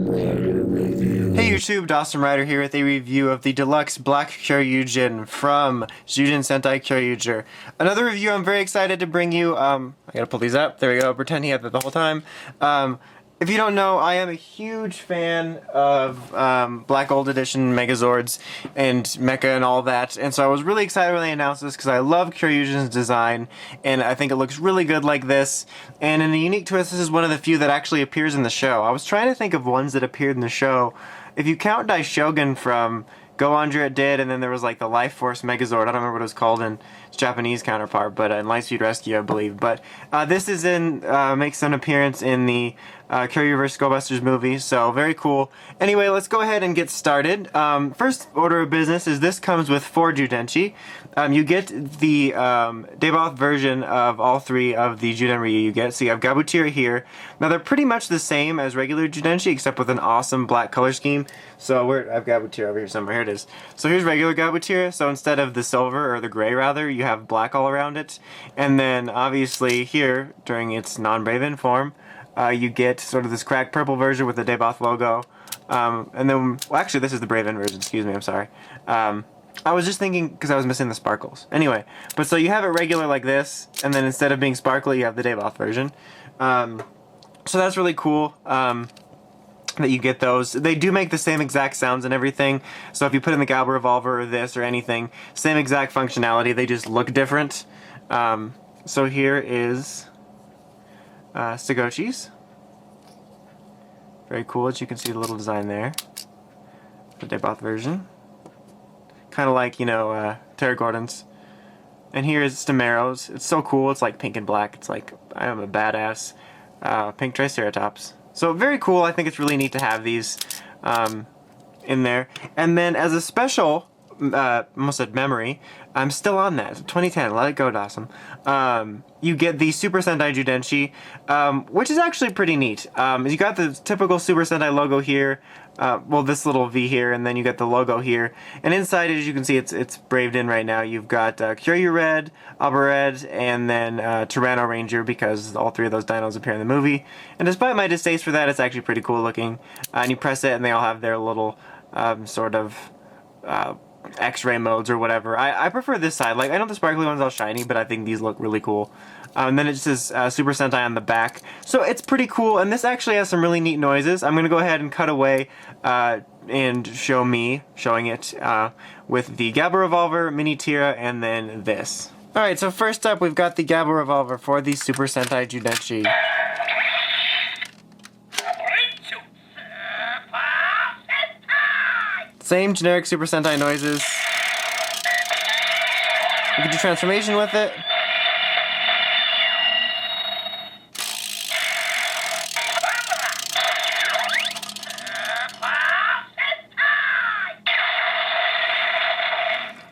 Hey YouTube, Dawson Rider here with a review of the deluxe Black Kyoryugen from Zyuden Sentai Kyoryuger. Another review I'm very excited to bring you. I gotta pull these up. There we go. Pretend he had that the whole time. If you don't know, I am a huge fan of Black Gold Edition Megazords and Mecha and all that, and so I was really excited when they announced this because I love Kyoryugen's design, and I think it looks really good like this. And in a unique twist, this is one of the few that actually appears in the show. I was trying to think of ones that appeared in the show. If you count Daishogun from Go Andra, it did, and then there was like the Life Force Megazord. I don't remember what it was called in its Japanese counterpart, but in Lightspeed Rescue, I believe. But this is makes an appearance in the Kyoryuverse Skullbusters movie, so very cool. Anyway, let's go ahead and get started. First order of business is this comes with 4 Zyudenchi. You get the Deboth version of all 3 of the Zyudenryu you get. So you have Gabutyra here. Now they're pretty much the same as regular Zyudenchi, except with an awesome black color scheme. So I've Gabutyra over here somewhere. Here it is. So here's regular Gabutyra. So instead of the silver, or the gray rather, you have black all around it. And then obviously here, during its non-Braven form, you get sort of this cracked purple version with the Deboth logo. And then, well actually this is the Braven version, excuse me, I'm sorry. I was just thinking, because I was missing the sparkles. Anyway, but so you have it regular like this, and then instead of being sparkly, you have the Deboth version. So that's really cool that you get those. They do make the same exact sounds and everything, so if you put in the Galba Revolver or this or anything, same exact functionality, they just look different. So here is Stegotchi's. Very cool, as you can see the little design there. The Deboth version. Kind of like, you know, Terra Gordon's. And here is Stamaro's. It's so cool. It's like pink and black. It's like, I am a badass pink Triceratops. So very cool. I think it's really neat to have these in there. And then as a special, almost said memory, I'm still on that. 2010, let it go, Dawson. You get the Super Sentai Zyudenchi, which is actually pretty neat. You got the typical Super Sentai logo here. Well, this little V here, and then you get the logo here. And inside it, as you can see, it's braved in right now. You've got Kyoryu Red, Red, and then Tyranno Ranger, because all 3 of those dinos appear in the movie. And despite my distaste for that, it's actually pretty cool looking. And you press it, and they all have their little sort of X-ray modes or whatever. I prefer this side. Like, I know the sparkly one's all shiny, but I think these look really cool. And then it just says Super Sentai on the back. So it's pretty cool, and this actually has some really neat noises. I'm going to go ahead and cut away and showing it with the Galba Revolver, Mini Tira, and then this. Alright, so first up we've got the Galba Revolver for the Super Sentai Zyudenchi. Same generic Super Sentai noises. You can do transformation with it.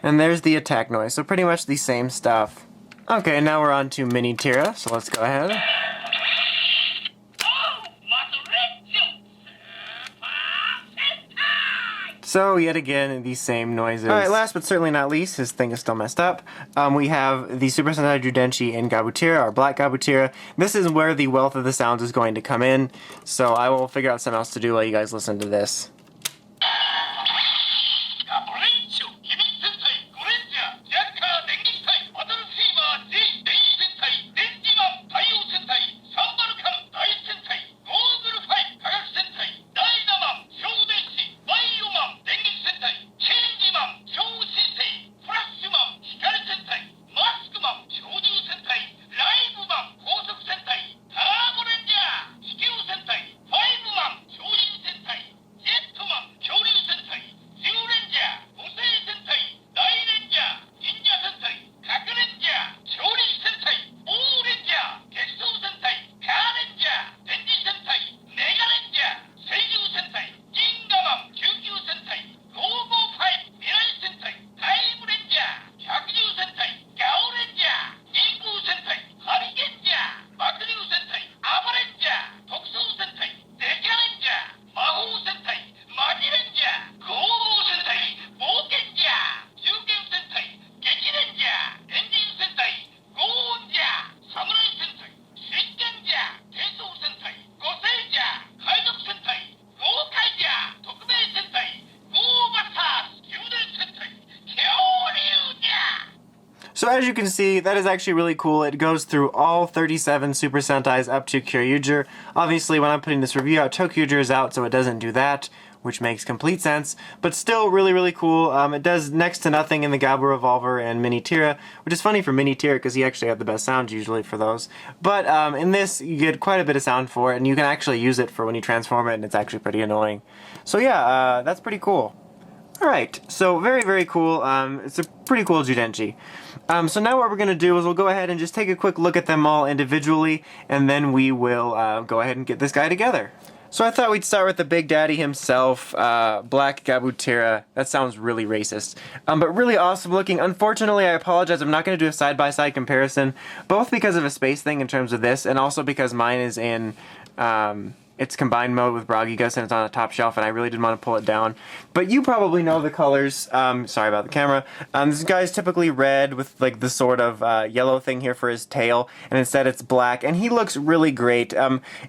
And there's the attack noise, so pretty much the same stuff. Okay, now we're on to Mini Tira, so let's go ahead. So, yet again, the same noises. Alright, last but certainly not least, his thing is still messed up. We have the Super Sentai Zyudenchi in Gabutyra, or Black Gabutyra. This is where the wealth of the sounds is going to come in, so I will figure out something else to do while you guys listen to this. as you can see, that is actually really cool. It goes through all 37 Super Sentais up to Kyoryuger. Obviously, when I'm putting this review out, Tokyuger is out, so it doesn't do that, which makes complete sense, but still really, really cool. It does next to nothing in the Gabu Revolver and Mini Tira, which is funny for Mini Tira because he actually had the best sound usually for those. But in this, you get quite a bit of sound for it, and you can actually use it for when you transform it, and it's actually pretty annoying. So yeah, that's pretty cool. Alright, so very, very cool. It's a pretty cool Zyudenchi. So now what we're going to do is we'll go ahead and just take a quick look at them all individually, and then we will go ahead and get this guy together. So I thought we'd start with the Big Daddy himself, Black Gabutyra. That sounds really racist. But really awesome looking. Unfortunately, I apologize, I'm not going to do a side-by-side comparison, both because of a space thing in terms of this, and also because mine is in it's combined mode with Bragigas and it's on a top shelf, and I really didn't want to pull it down. But you probably know the colors. Sorry about the camera. This guy's typically red with like the sort of yellow thing here for his tail, and instead it's black, and he looks really great.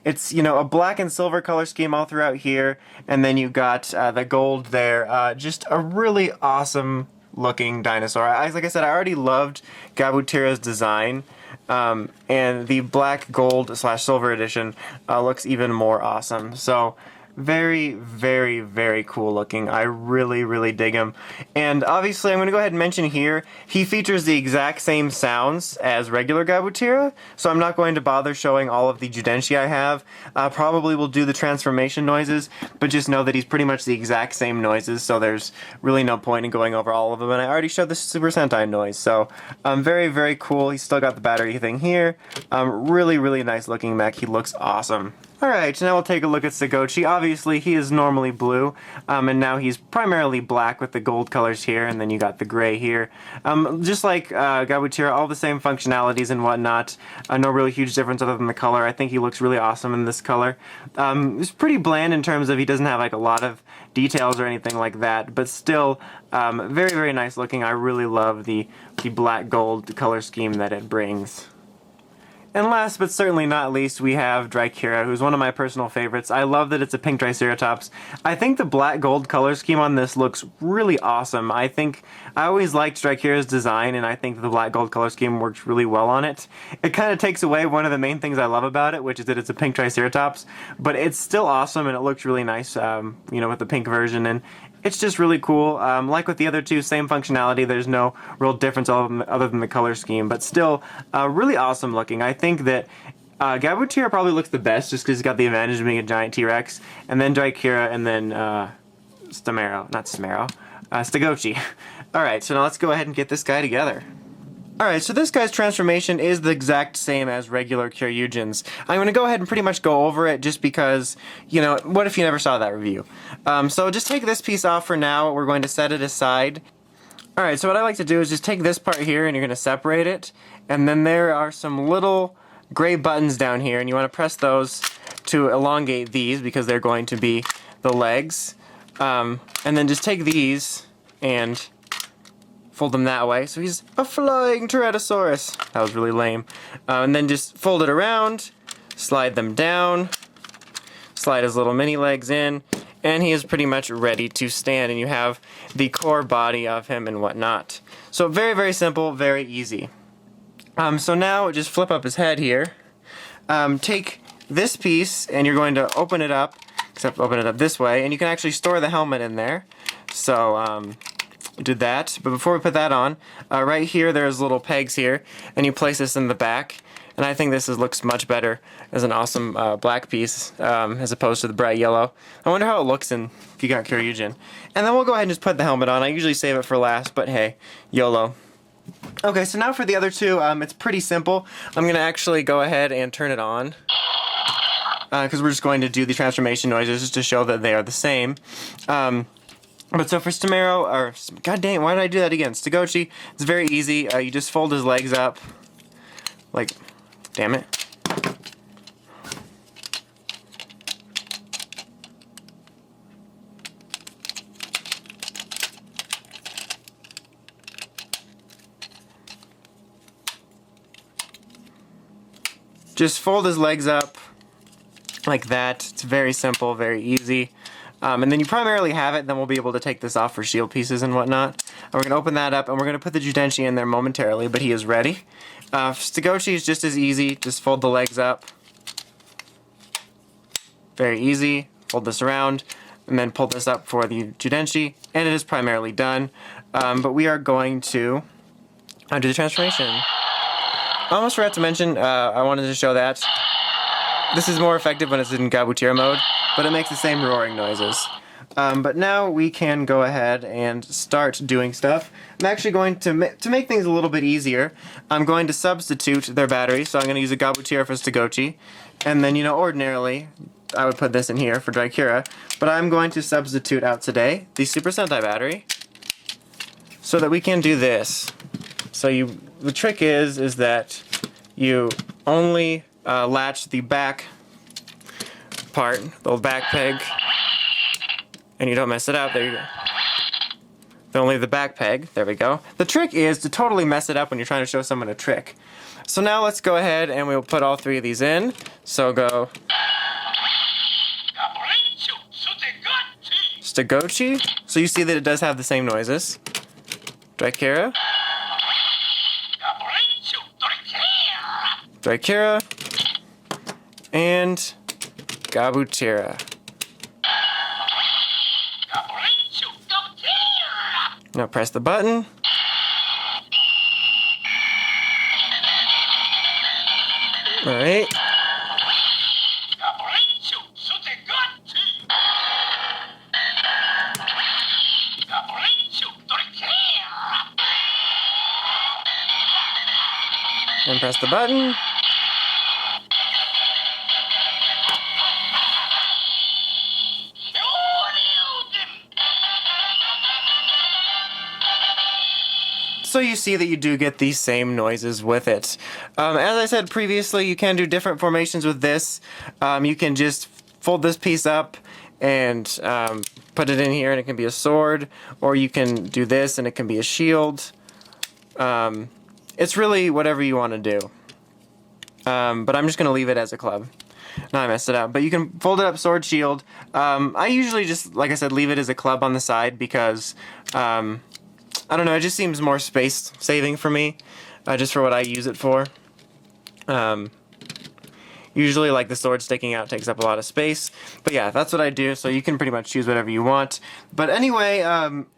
It's, you know, a black and silver color scheme all throughout here, and then you got the gold there. Just a really awesome looking dinosaur. Like I said, I already loved Gabutyra's design. And the black, gold / silver edition looks even more awesome. So very, very, very cool looking. I really, really dig him. And obviously I'm going to go ahead and mention here, he features the exact same sounds as regular Gabutyra, so I'm not going to bother showing all of the Zyudenchi I have. Probably will do the transformation noises, but just know that he's pretty much the exact same noises, so there's really no point in going over all of them, and I already showed the Super Sentai noise, so very, very cool. He's still got the battery thing here. Really, really nice looking mech. He looks awesome. Alright, now we'll take a look at Stegotchi. Obviously, he is normally blue, and now he's primarily black with the gold colors here, and then you got the gray here. Just like Gabutyra, all the same functionalities and whatnot. No really huge difference other than the color. I think he looks really awesome in this color. It's pretty bland in terms of he doesn't have like a lot of details or anything like that, but still very, very nice looking. I really love the black-gold color scheme that it brings. And last but certainly not least, we have Dricera, who's one of my personal favorites. I love that it's a pink Triceratops. I think the black-gold color scheme on this looks really awesome. I always liked Dricera's design, and I think the black-gold color scheme works really well on it. It kind of takes away one of the main things I love about it, which is that it's a pink Triceratops, but it's still awesome, and it looks really nice, you know, with the pink version, and it's just really cool. Like with the other two, same functionality. There's no real difference other than the color scheme, but still really awesome looking. I think that Gabutyra probably looks the best just because he's got the advantage of being a giant T-Rex, and then Dricera, and then Stegotchi. Alright, so now let's go ahead and get this guy together. Alright, so this guy's transformation is the exact same as regular Kyoryugin's. I'm going to go ahead and pretty much go over it just because, you know, what if you never saw that review? So just take this piece off for now. We're going to set it aside. Alright, so what I like to do is just take this part here and you're going to separate it. And then there are some little gray buttons down here, and you want to press those to elongate these because they're going to be the legs. And then just take these and fold them that way. So he's a flying Tyrannosaurus. That was really lame. And then just fold it around, slide them down, slide his little mini legs in, and he is pretty much ready to stand, and you have the core body of him and whatnot. So very, very simple, very easy. So now just flip up his head here. Take this piece and you're going to open it up, except open it up this way, and you can actually store the helmet in there. So do that, but before we put that on, right here there's little pegs here, and you place this in the back, and I think this looks much better as an awesome black piece as opposed to the bright yellow. I wonder how it looks in Giga Kyoryugin. And then we'll go ahead and just put the helmet on. I usually save it for last, but hey, YOLO. Okay, so now for the other two, it's pretty simple. I'm going to actually go ahead and turn it on, because we're just going to do the transformation noises just to show that they are the same. But so for god dang, why did I do that again? Stegotchi, it's very easy. You just fold his legs up, like, damn it. Just fold his legs up like that. It's very simple, very easy. And then you primarily have it, then we'll be able to take this off for shield pieces and whatnot. And we're going to open that up, and we're going to put the Zyudenchi in there momentarily, but he is ready. Stegotchi is just as easy. Just fold the legs up. Very easy. Fold this around, and then pull this up for the Zyudenchi, and it is primarily done. But we are going to do the transformation. I almost forgot to mention, I wanted to show that. This is more effective when it's in Gabutyra mode, but it makes the same roaring noises. But now we can go ahead and start doing stuff. I'm actually going to make things a little bit easier, I'm going to substitute their batteries. So I'm going to use a Gabutyra for Stegotchi. And then, ordinarily, I would put this in here for Dricera. But I'm going to substitute out today the Super Sentai battery so that we can do this. So the trick is that you only latch the back part, the back peg, and you don't mess it up. There you go. Only the back peg. There we go. The trick is to totally mess it up when you're trying to show someone a trick. So now let's go ahead and we'll put all three of these in. So go Stegotchi. So you see that it does have the same noises. Dricera. Dricera. And Gabutyra. Now press the button. Alright. And press the button. So you see that you do get these same noises with it. As I said previously, you can do different formations with this. You can just fold this piece up and put it in here and it can be a sword, or you can do this and it can be a shield. It's really whatever you want to do. But I'm just going to leave it as a club. Now I messed it up. But you can fold it up, sword, shield. I usually just, like I said, leave it as a club on the side because I don't know, it just seems more space saving for me, just for what I use it for. Usually, like, the sword sticking out takes up a lot of space, but yeah, that's what I do, so you can pretty much choose whatever you want. But anyway,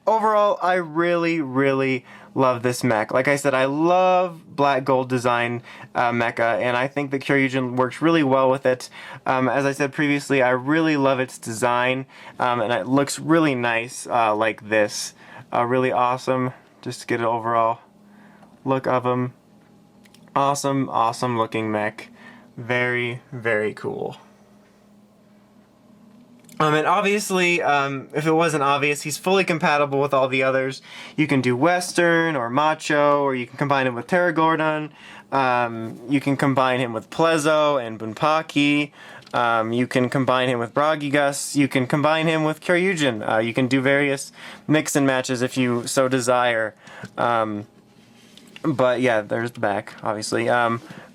overall, I really, really love this mech. Like I said, I love black gold design mecha, and I think that Kyoryugen works really well with it. As I said previously, I really love its design, and it looks really nice like this. Really awesome, just to get an overall look of them. Awesome, awesome looking mech. Very, very cool. And obviously, if it wasn't obvious, he's fully compatible with all the others. You can do Western or Macho, or you can combine him with Terragordon. You can combine him with Plezzo and Bunpaki. You can combine him with Bragigas. You can combine him with Kyoryugen. You can do various mix and matches if you so desire. But yeah, there's the back, obviously.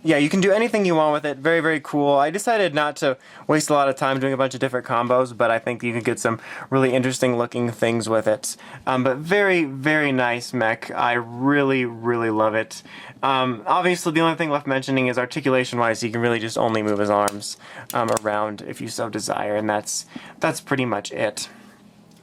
Yeah, you can do anything you want with it. Very, very cool. I decided not to waste a lot of time doing a bunch of different combos, but I think you can get some really interesting looking things with it. But very, very nice mech. I really, really love it. Obviously, the only thing left mentioning is articulation-wise, you can really just only move his arms around if you so desire, and that's pretty much it.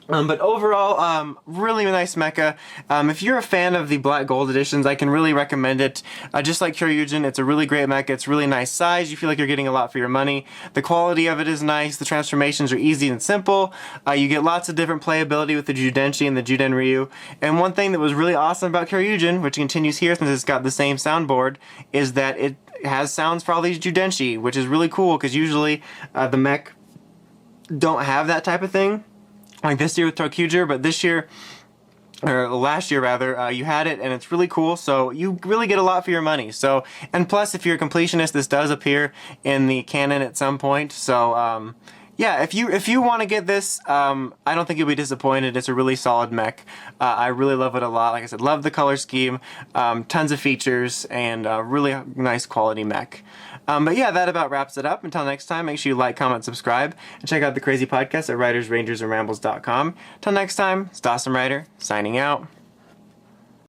But overall, really nice mecha. If you're a fan of the black gold editions, I can really recommend it. Just like Kyoryugen, it's a really great mecha. It's really nice size. You feel like you're getting a lot for your money. The quality of it is nice. The transformations are easy and simple. You get lots of different playability with the Zyudenchi and the Zyudenryu. And one thing that was really awesome about Kyoryugen, which continues here since it's got the same soundboard, is that it has sounds for all these Zyudenchi, which is really cool because usually the mech don't have that type of thing. Like this year with Kyoryuger, but this year, or last year rather, you had it and it's really cool, so you really get a lot for your money. So, and plus if you're a completionist, this does appear in the canon at some point, so yeah, if you want to get this, I don't think you'll be disappointed. It's a really solid mech. I really love it a lot. Like I said, love the color scheme, tons of features, and really nice quality mech. But yeah, that about wraps it up. Until next time, make sure you like, comment, subscribe, and check out the crazy podcast at writersrangersandrambles.com. Until next time, it's Dawson Ryder, signing out.